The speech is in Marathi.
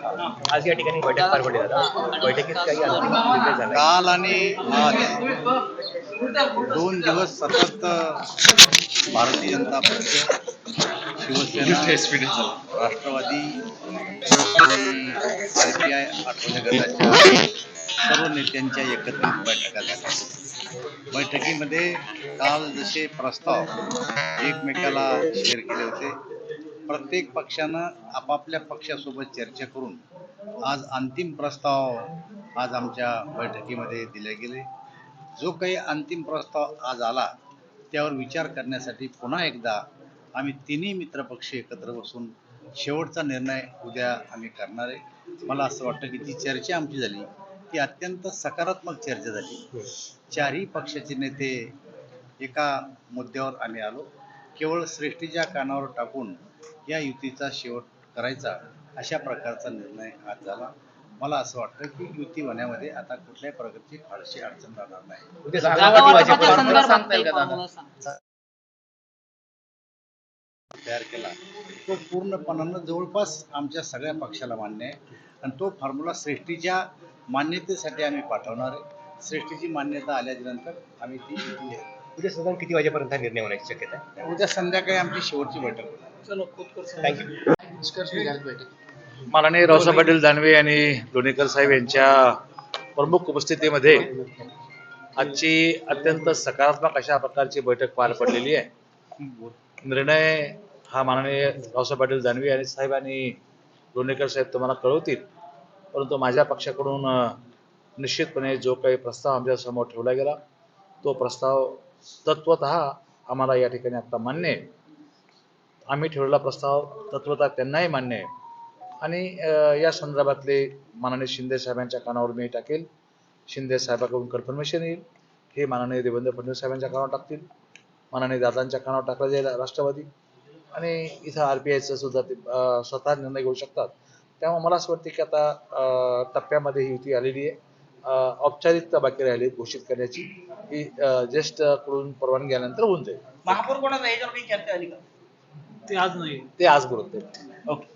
आज या ठिकाणी बैठक पार पडली दादा. बैठकीत काही अंतिम निर्णय झाला? काल आणि आज 2 दिवस सतत भारतीय जनता पक्ष, शिवसेना, राष्ट्रवादी आणि RPI आठवले गटाच्या सर्व नेत्यांच्या एकत्रित बैठका झाल्या. बैठकीमध्ये काल जसे प्रस्ताव एकमेकाला शेअर केले होते, प्रत्येक पक्षानं आपापल्या पक्षासोबत चर्चा करून आज अंतिम प्रस्ताव आज आमच्या बैठकीमध्ये दिले गेले. जो काही अंतिम प्रस्ताव आज आला त्यावर विचार करण्यासाठी पुन्हा एकदा आम्ही तिन्ही मित्रपक्ष एकत्र बसून शेवटचा निर्णय उद्या आम्ही करणार आहे. मला असं वाटतं की ती चर्चा आमची झाली ती अत्यंत सकारात्मक चर्चा झाली. चारही पक्षाचे नेते एका मुद्द्यावर आम्ही आलो. केवळ श्रेष्ठीच्या कानावर टाकून या युतीचा शेवट करायचा अशा प्रकारचा निर्णय आज झाला. मला असं वाटतं की युती होण्यामध्ये आता कुठल्याही प्रकारची फारशी अडचण राहणार नाही. उद्या किती वाजेपर्यंत तयार केला तो पूर्णपणानं जवळपास आमच्या सगळ्या पक्षाला मान्य आहे आणि तो फॉर्म्युला श्रेष्ठीच्या मान्यतेसाठी आम्ही पाठवणार आहे. श्रेष्ठीची मान्यता आल्यानंतर आम्ही ती युती आहे. उद्या साधारण किती वाजेपर्यंत हा निर्णय होण्याची शक्यता आहे? उद्या संध्याकाळी आमची शेवटची बैठक होईल. थँक्यू. माननीय रावसाहेब पाटील दानवे आणि लोणीकर साहेब यांच्या प्रमुख उपस्थितीमध्ये आजची अत्यंत सकारात्मक अशा प्रकारची बैठक पार पडलेली आहे. निर्णय हा माननीय रावसाहेब पाटील दानवे आणि साहेब आणि लोणीकर साहेब तुम्हाला कळवतील, परंतु माझ्या पक्षाकडून निश्चितपणे जो काही प्रस्ताव आमच्या समोर ठेवला गेला तो प्रस्ताव तत्वतः आम्हाला या ठिकाणी आता मान्य आहे. आम्ही ठेवलेला प्रस्ताव तत्वतः त्यांनाही मान्य आहे आणि या संदर्भातले माननीय शिंदे साहेबांच्या कानावर मी टाकेल. शिंदे साहेबांकडून कन्फर्मेशन येईल, हे माननीय देवेंद्र फडणवीस साहेबांच्या कानावर टाकतील, माननीय दादांच्या कानावर टाकलं जाईल राष्ट्रवादी, आणि इथं RPIचं सुद्धा ते स्वतः निर्णय घेऊ शकतात. त्यामुळे मला असं वाटतं की आता टप्प्यामध्ये ही युती आलेली आहे. औपचारिकता बाकी राहिली घोषित करण्याची, ही ज्येष्ठ कडून परवानगी आल्यानंतर होऊन जाईल. महापौर कोणाचा याच्यावर काही चर्चा आली का? ते आज बोलत. ओके.